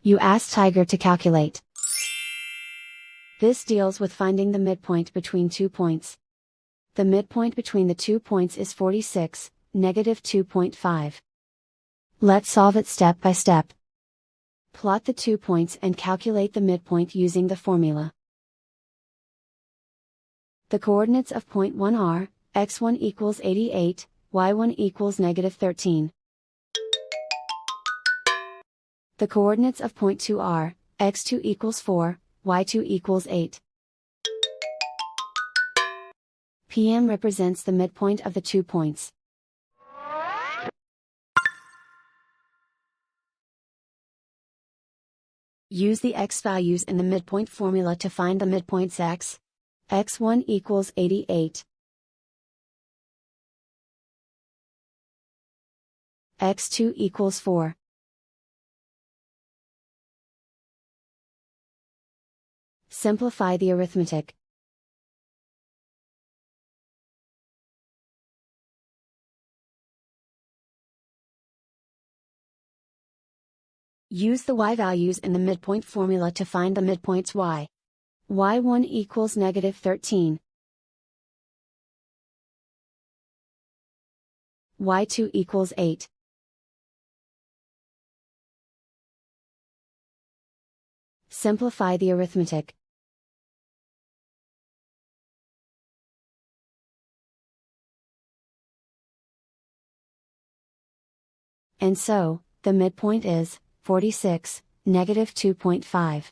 You ask Tiger to calculate. This deals with finding the midpoint between 2 points. The midpoint between the 2 points is 46, negative 2.5. Let's solve it step by step. Plot the 2 points and calculate the midpoint using the formula. The coordinates of point 1 are, x1 equals 88, y1 equals negative 13. The coordinates of point 2 are, x2 equals 4, y2 equals 8. PM represents the midpoint of the 2 points. Use the x values in the midpoint formula to find the midpoints x. x1 equals 88. x2 equals 4. Simplify the arithmetic. Use the y values in the midpoint formula to find the midpoints y. y1 equals negative 13. y2 equals 8. Simplify the arithmetic. And so, the midpoint is 46, negative 2.5.